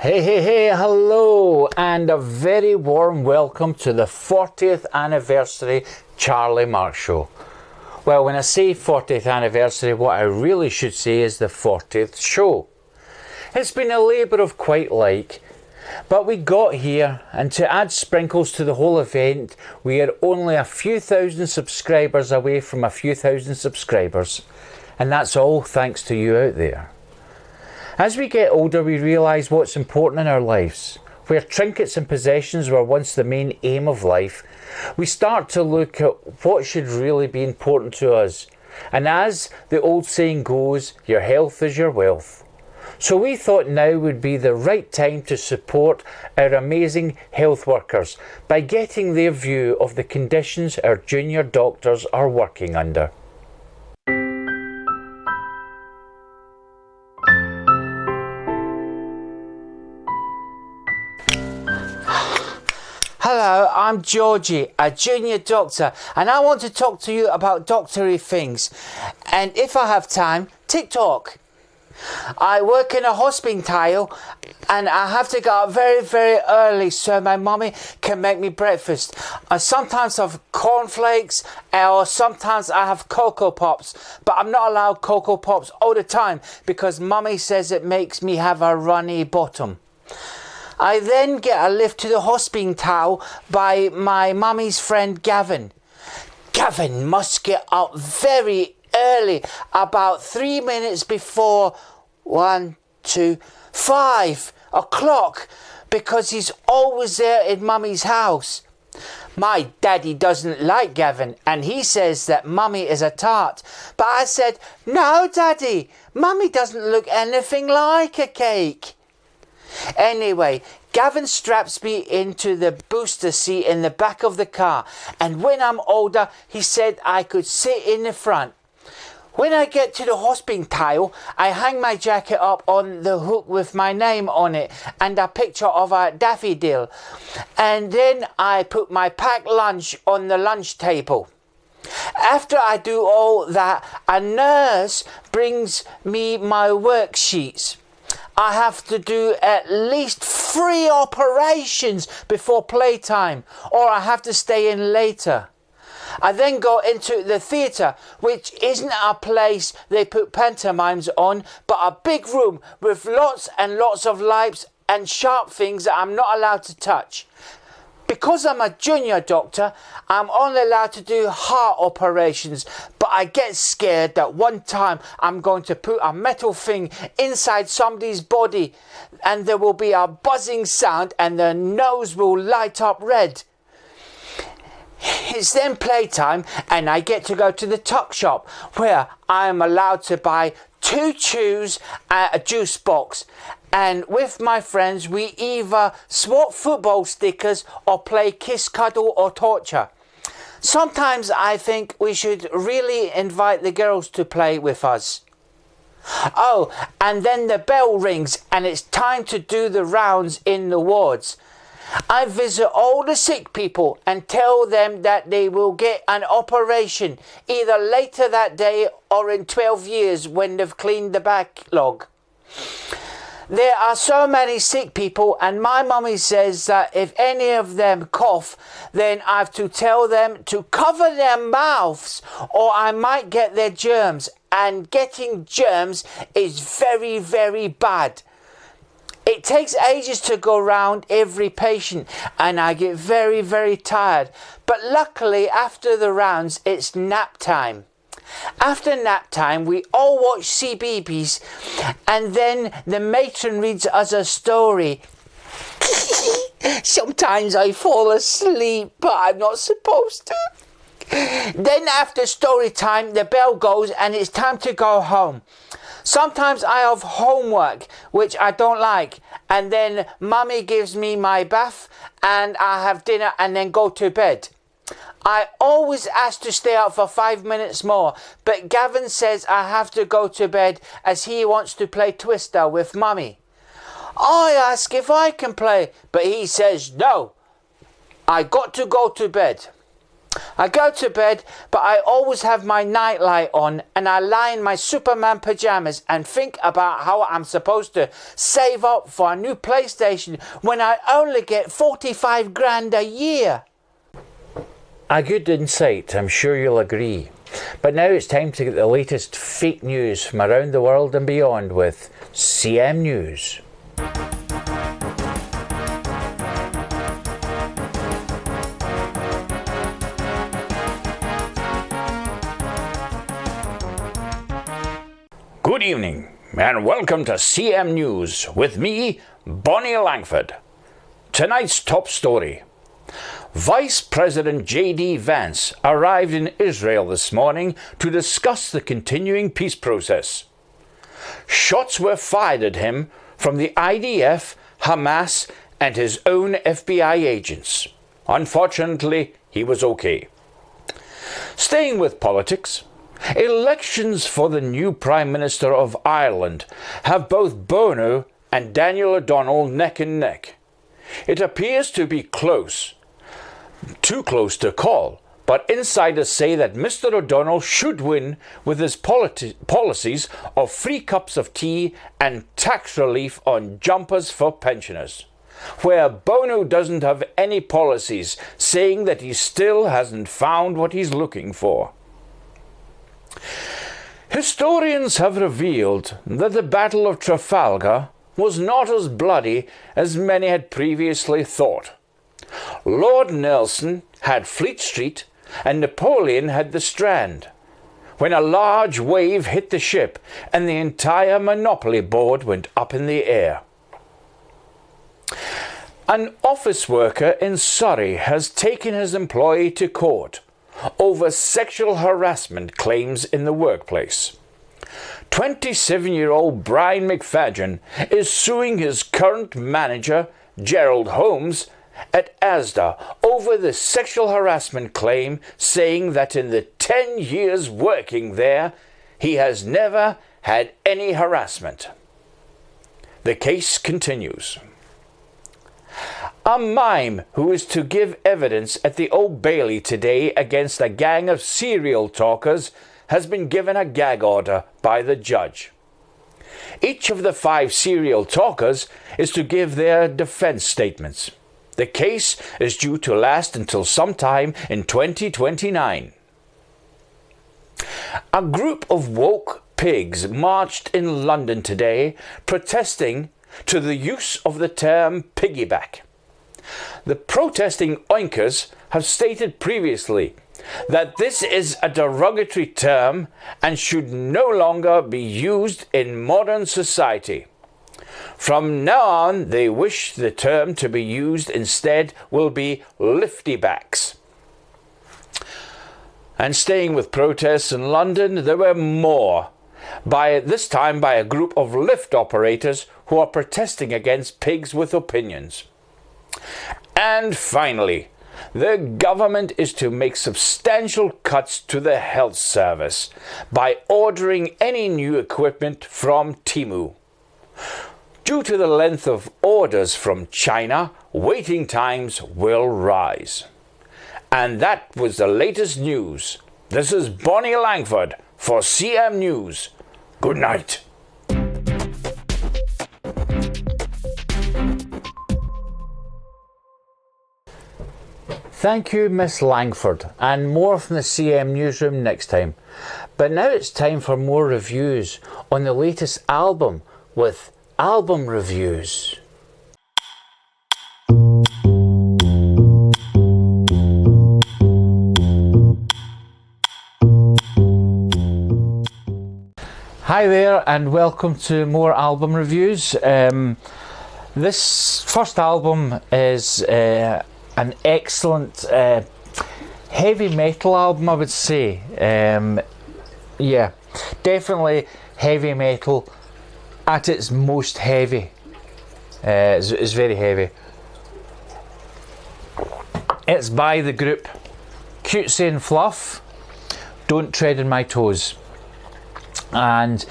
Hey, hello, and a very warm welcome to the 40th anniversary Charlie Marx Show. Well, when I say 40th anniversary, what I really should say is the 40th show. It's been a labour of quite like, but we got here, and to add sprinkles to the whole event, we are only a few thousand subscribers away from a few thousand subscribers, and that's all thanks to you out there. As we get older, we realise what's important in our lives. Where trinkets and possessions were once the main aim of life, we start to look at what should really be important to us. And as the old saying goes, your health is your wealth. So we thought now would be the right time to support our amazing health workers by getting their view of the conditions our junior doctors are working under. Hello, I'm Georgie, a junior doctor, and I want to talk to you about doctory things. And if I have time, TikTok. I work in a hospital and I have to get up very, very early so my mummy can make me breakfast. I sometimes have cornflakes or sometimes I have Cocoa Pops, but I'm not allowed Cocoa Pops all the time because mummy says it makes me have a runny bottom. I then get a lift to the hospital by my mummy's friend Gavin. Gavin must get up very early, about 3 minutes before 5 o'clock, because he's always there in mummy's house. My daddy doesn't like Gavin and he says that mummy is a tart. But I said, no daddy, mummy doesn't look anything like a cake. Anyway, Gavin straps me into the booster seat in the back of the car, and when I'm older, he said I could sit in the front. When I get to the hospital, I hang my jacket up on the hook with my name on it and a picture of a daffodil, and then I put my packed lunch on the lunch table. After I do all that, a nurse brings me my worksheets. I have to do at least 3 operations before playtime, or I have to stay in later. I then go into the theatre, which isn't a place they put pantomimes on, but a big room with lots and lots of lights and sharp things that I'm not allowed to touch. Because I'm a junior doctor, I'm only allowed to do heart operations, but I get scared that one time I'm going to put a metal thing inside somebody's body and there will be a buzzing sound and their nose will light up red. It's then playtime and I get to go to the tuck shop where I am allowed to buy 2 chews and a juice box. And with my friends, we either swap football stickers or play kiss, cuddle or torture. Sometimes I think we should really invite the girls to play with us. Oh, and then the bell rings and it's time to do the rounds in the wards. I visit all the sick people and tell them that they will get an operation either later that day or in 12 years when they've cleaned the backlog. There are so many sick people and my mummy says that if any of them cough, then I have to tell them to cover their mouths or I might get their germs, and getting germs is very, very bad. It takes ages to go round every patient and I get very, very tired. But luckily after the rounds it's nap time. After nap time we all watch CBeebies and then the matron reads us a story. Sometimes I fall asleep but I'm not supposed to. Then after story time the bell goes and it's time to go home. Sometimes I have homework which I don't like and then mummy gives me my bath and I have dinner and then go to bed. I always ask to stay up for 5 minutes more, but Gavin says I have to go to bed as he wants to play Twister with mummy. I ask if I can play, but he says no. I got to go to bed. I go to bed, but I always have my nightlight on, and I lie in my Superman pajamas and think about how I'm supposed to save up for a new PlayStation when I only get 45 grand a year. A good insight, I'm sure you'll agree. But now it's time to get the latest fake news from around the world and beyond with CM News. Good evening and welcome to CM News with me, Bonnie Langford. Tonight's top story. Vice President J.D. Vance arrived in Israel this morning to discuss the continuing peace process. Shots were fired at him from the IDF, Hamas and his own FBI agents. Unfortunately, he was okay. Staying with politics, elections for the new Prime Minister of Ireland have both Bono and Daniel O'Donnell neck and neck. It appears to be close, too close to call, but insiders say that Mr. O'Donnell should win with his policies of free cups of tea and tax relief on jumpers for pensioners, where Bono doesn't have any policies, saying that he still hasn't found what he's looking for. Historians have revealed that the Battle of Trafalgar was not as bloody as many had previously thought. Lord Nelson had Fleet Street and Napoleon had the Strand, when a large wave hit the ship and the entire Monopoly board went up in the air. An office worker in Surrey has taken his employee to court over sexual harassment claims in the workplace. 27-year-old Brian McFadden is suing his current manager, Gerald Holmes, at Asda over the sexual harassment claim, saying that in the 10 years working there, he has never had any harassment. The case continues. A mime who is to give evidence at the Old Bailey today against a gang of serial talkers has been given a gag order by the judge. Each of the 5 serial talkers is to give their defense statements. The case is due to last until sometime in 2029. A group of woke pigs marched in London today protesting to the use of the term piggyback. The protesting oinkers have stated previously that this is a derogatory term and should no longer be used in modern society. From now on, they wish the term to be used instead will be liftybacks. And staying with protests in London, there were more, this time by a group of lift operators who are protesting against pigs with opinions. And finally, the government is to make substantial cuts to the health service by ordering any new equipment from Temu. Due to the length of orders from China, waiting times will rise. And that was the latest news. This is Bonnie Langford for CM News. Good night. Thank you, Miss Langford, and more from the CM Newsroom next time. But now it's time for more reviews on the latest album with Album Reviews. Hi there and welcome to more album reviews. This first album is an excellent heavy metal album, I would say. Yeah, definitely heavy metal at its most heavy. It's very heavy. It's by the group Cutesy and Fluff, Don't Tread on My Toes. And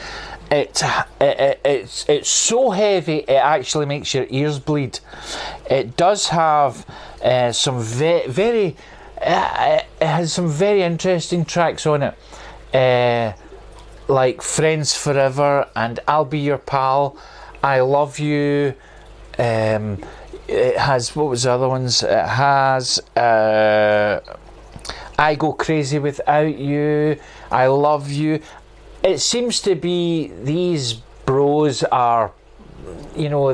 it's so heavy it actually makes your ears bleed. It does have some very it has some very interesting tracks on it, like Friends Forever and I'll Be Your Pal, I Love You. It has, what was the other ones? It has I Go Crazy Without You, I Love You. It seems to be these bros are, you know,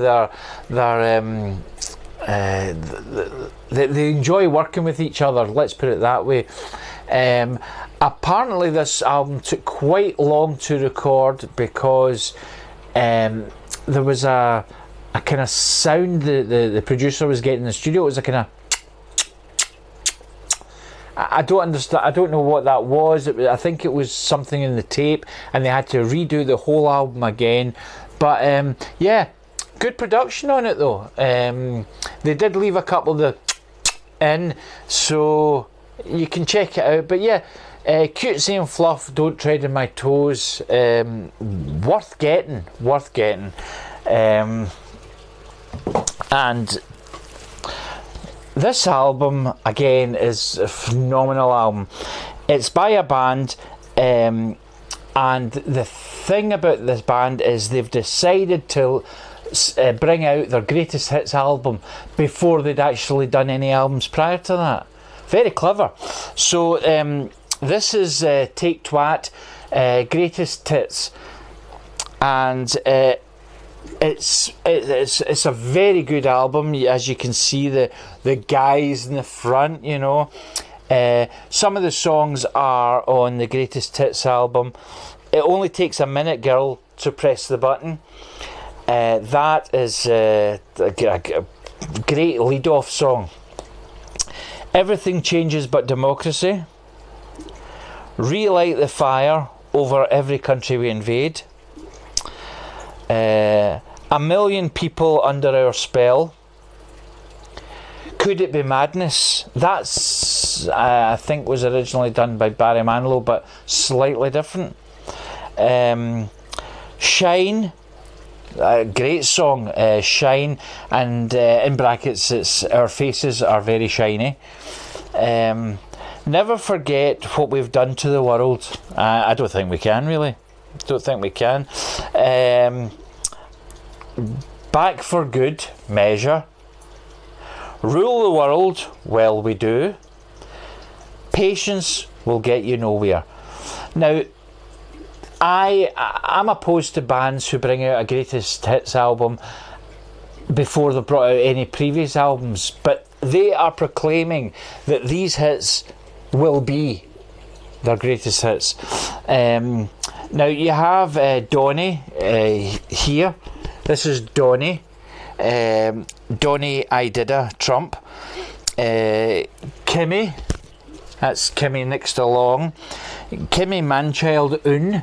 they enjoy working with each other, let's put it that way. Apparently this album took quite long to record because there was a kind of sound the producer was getting in the studio. It was a kind of, I don't understand, I don't know what that was. I think it was something in the tape and they had to redo the whole album again. But yeah, good production on it though. They did leave a couple of the in, so you can check it out. But yeah, Cutesy and Fluff, Don't Tread on My Toes, worth getting. And this album again is a phenomenal album. It's by a band, and the thing about this band is they've decided to bring out their greatest hits album before they'd actually done any albums prior to that. Very clever. So this is Take Twat, Greatest Hits, and it's a very good album. As you can see, the guys in the front, you know. Some of the songs are on the Greatest Hits album. It Only Takes a Minute, Girl, to Press the Button. That is a great lead-off song. Everything Changes But Democracy. Relight the Fire, Over Every Country We Invade. A Million People Under Our Spell. Could It Be Madness? That's, I think, was originally done by Barry Manilow, but slightly different. Shine, a great song, Shine, and in brackets it's Our Faces Are Very Shiny. Never Forget What We've Done to the World. I don't think we can, really. Don't think we can. Back for Good, Measure. Rule the World, Well We Do. Patience Will Get You Nowhere. Now, I'm opposed to bands who bring out a greatest hits album before they've brought out any previous albums, but they are proclaiming that these hits will be their greatest hits. Now you have Donny here. This is Donny. Donny I Didda Trump. Kimmy. That's Kimmy next along. Kimmy Manchild Un.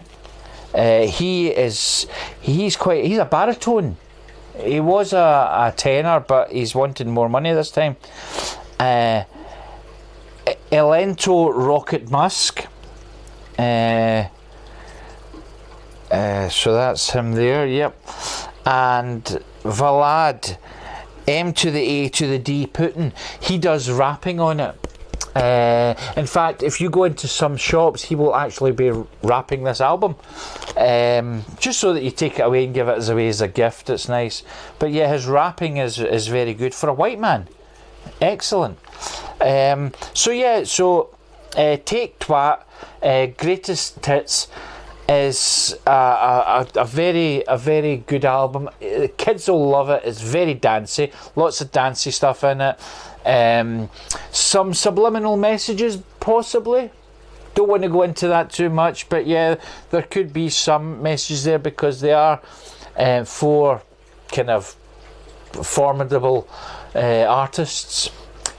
He's a baritone. He was a tenor, but he's wanting more money this time. Elento Rocket Musk. So that's him there, yep. And Vlad, M to the A to the D Putin. He does rapping on it. In fact, if you go into some shops, he will actually be rapping this album, just so that you take it away and give it away as a gift. It's nice. But yeah, his rapping is very good for a white man. Excellent. Take Twat, Greatest Hits is a very good album. The kids will love it. It's very dancey, lots of dancey stuff in it. Some subliminal messages, possibly. Don't want to go into that too much, but yeah, there could be some messages there because they are four kind of formidable artists.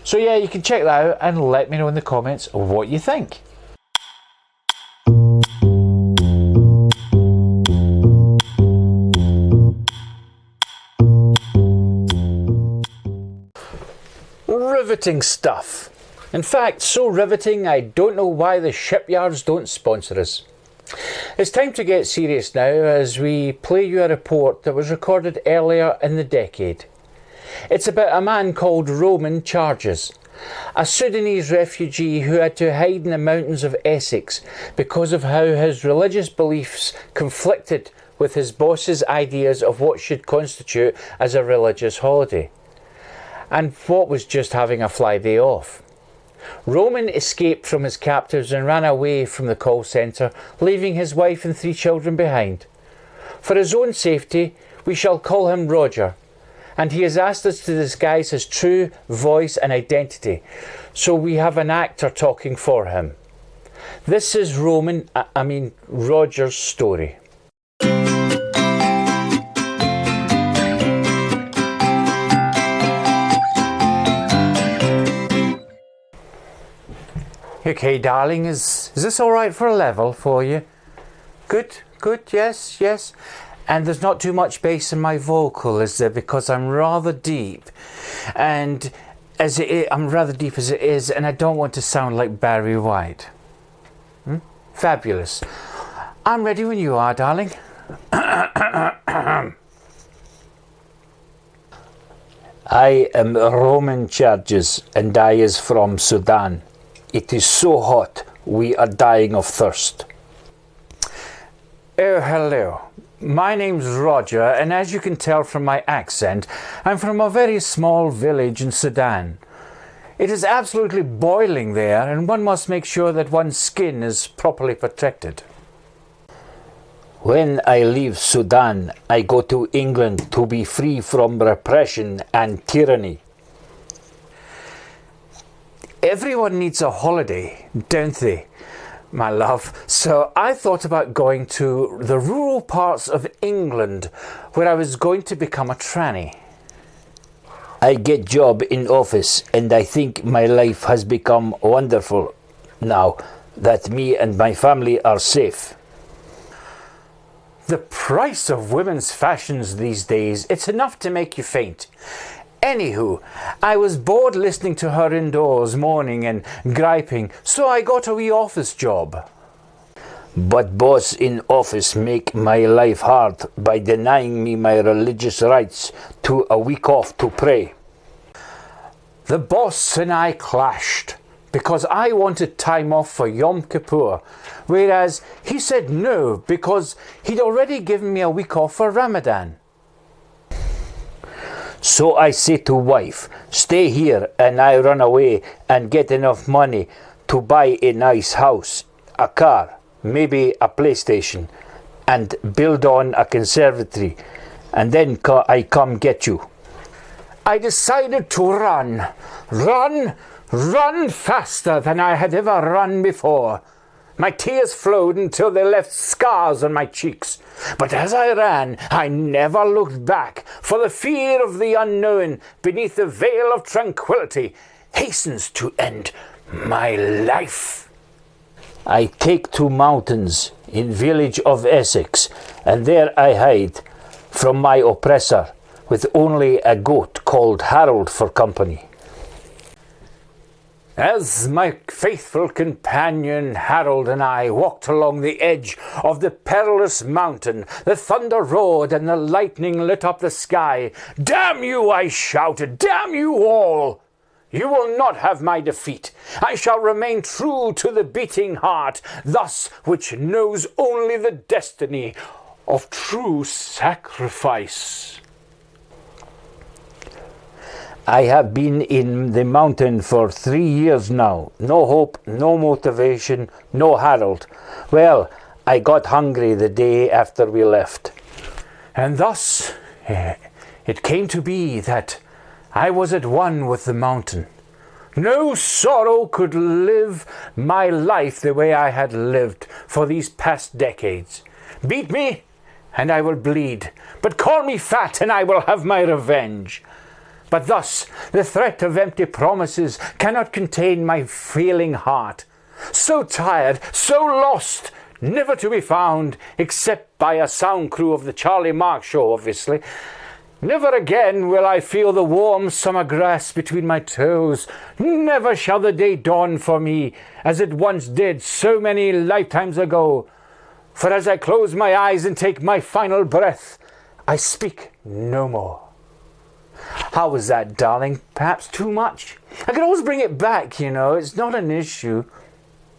So yeah, you can check that out and let me know in the comments what you think. Riveting stuff. In fact, so riveting I don't know why the shipyards don't sponsor us. It's time to get serious now as we play you a report that was recorded earlier in the decade. It's about a man called Roman Charges, a Sudanese refugee who had to hide in the mountains of Essex because of how his religious beliefs conflicted with his boss's ideas of what should constitute as a religious holiday, and what was just having a fly day off. Roman escaped from his captors and ran away from the call centre, leaving his wife and 3 children behind. For his own safety, we shall call him Rodger, and he has asked us to disguise his true voice and identity, so we have an actor talking for him. This is Rodger's story. Okay, darling, is this all right for a level for you? Good, yes. And there's not too much bass in my vocal, is there? Because I'm rather deep. And I'm rather deep as it is, and I don't want to sound like Barry White. Fabulous. I'm ready when you are, darling. I am Roman Charges, and I is from Sudan. It is so hot, we are dying of thirst. Oh, hello. My name's Rodger, and as you can tell from my accent, I'm from a very small village in Sudan. It is absolutely boiling there, and one must make sure that one's skin is properly protected. When I leave Sudan, I go to England to be free from repression and tyranny. Everyone needs a holiday, don't they, my love? So I thought about going to the rural parts of England where I was going to become a tranny. I get job in office and I think my life has become wonderful now that me and my family are safe. The price of women's fashions these days, it's enough to make you faint. Anywho, I was bored listening to her indoors moaning and griping, so I got a wee office job. But boss in office make my life hard by denying me my religious rights to a week off to pray. The boss and I clashed because I wanted time off for Yom Kippur, whereas he said no because he'd already given me a week off for Ramadan. So I say to wife, stay here, and I run away and get enough money to buy a nice house, a car, maybe a PlayStation, and build on a conservatory, and then I come get you. I decided to run faster than I had ever run before. My tears flowed until they left scars on my cheeks. But as I ran, I never looked back, for the fear of the unknown beneath the veil of tranquility hastens to end my life. I take to mountains in village of Essex, and there I hide from my oppressor with only a goat called Harold for company. As my faithful companion Harold and I walked along the edge of the perilous mountain, the thunder roared and the lightning lit up the sky. "Damn you!" I shouted. "Damn you all! You will not have my defeat. I shall remain true to the beating heart, thus which knows only the destiny of true sacrifice." I have been in the mountain for 3 years now. No hope, no motivation, no Harold. Well, I got hungry the day after we left. And thus it came to be that I was at one with the mountain. No sorrow could live my life the way I had lived for these past decades. Beat me, and I will bleed. But call me fat, and I will have my revenge. But thus, the threat of empty promises cannot contain my failing heart. So tired, so lost, never to be found, except by a sound crew of the Charlie Marx show, obviously. Never again will I feel the warm summer grass between my toes. Never shall the day dawn for me, as it once did so many lifetimes ago. For as I close my eyes and take my final breath, I speak no more. How was that, darling? Perhaps too much? I can always bring it back, you know. It's not an issue.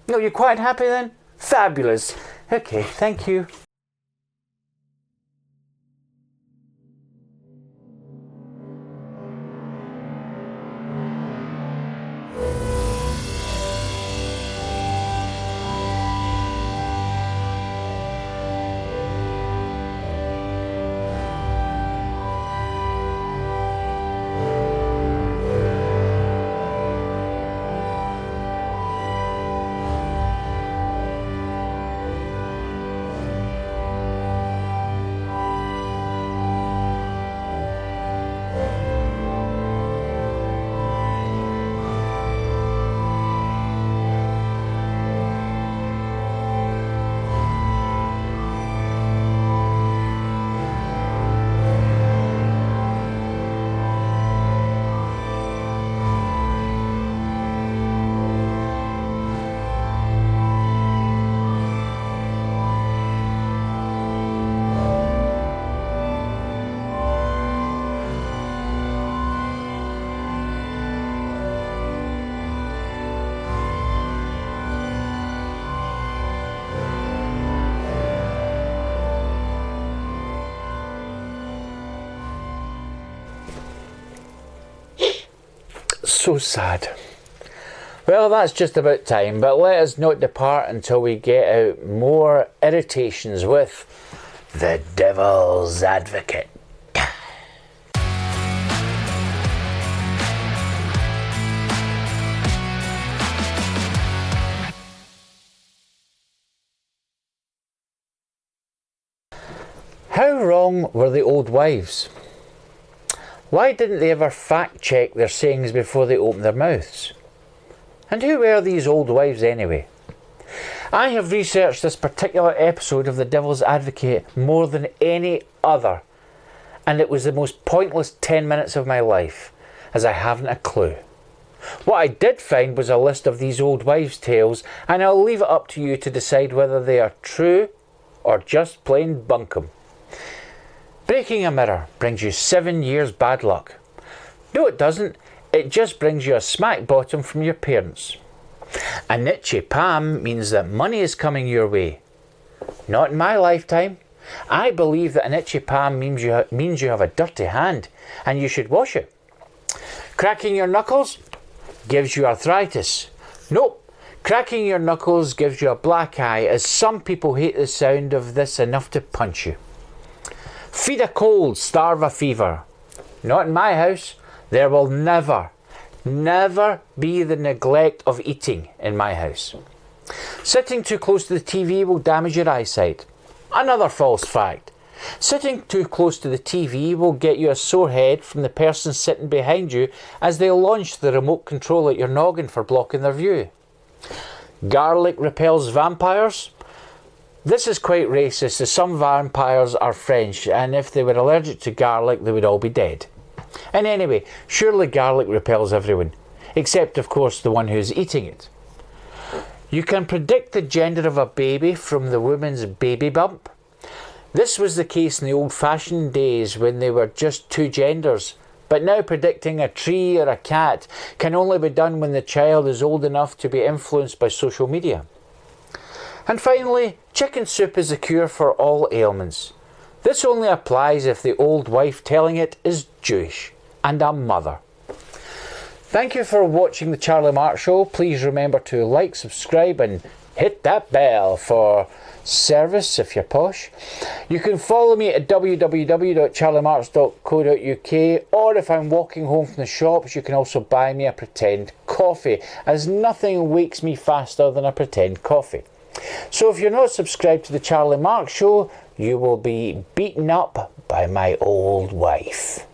No, you're quite happy then? Fabulous. Okay, thank you. So sad. Well, that's just about time, but let us not depart until we get out more irritations with the Devil's Advocate. How wrong were the old wives? Why didn't they ever fact check their sayings before they opened their mouths? And who were these old wives anyway? I have researched this particular episode of The Devil's Advocate more than any other, and it was the most pointless 10 minutes of my life, as I haven't a clue. What I did find was a list of these old wives' tales, and I'll leave it up to you to decide whether they are true or just plain bunkum. Breaking a mirror brings you 7 years bad luck. No, it doesn't. It just brings you a smack bottom from your parents. A niche palm means that money is coming your way. Not in my lifetime. I believe that an itchy palm means you have a dirty hand and you should wash it. Cracking your knuckles gives you arthritis. Nope. Cracking your knuckles gives you a black eye, as some people hate the sound of this enough to punch you. Feed a cold, starve a fever. Not in my house. There will never be the neglect of eating in my house. Sitting too close to the TV will damage your eyesight. Another false fact. Sitting too close to the TV will get you a sore head from the person sitting behind you as they launch the remote control at your noggin for blocking their view. Garlic repels vampires. This is quite racist, as some vampires are French, and if they were allergic to garlic, they would all be dead. And anyway, surely garlic repels everyone, except of course the one who's eating it. You can predict the gender of a baby from the woman's baby bump. This was the case in the old-fashioned days when there were just two genders, but now predicting a tree or a cat can only be done when the child is old enough to be influenced by social media. And finally, chicken soup is the cure for all ailments. This only applies if the old wife telling it is Jewish and a mother. Thank you for watching the Charlie Marx Show. Please remember to like, subscribe and hit that bell for service if you're posh. You can follow me at www.charliemarx.co.uk, or if I'm walking home from the shops, you can also buy me a pretend coffee, as nothing wakes me faster than a pretend coffee. So if you're not subscribed to the Charlie Marx Show, you will be beaten up by my old wife.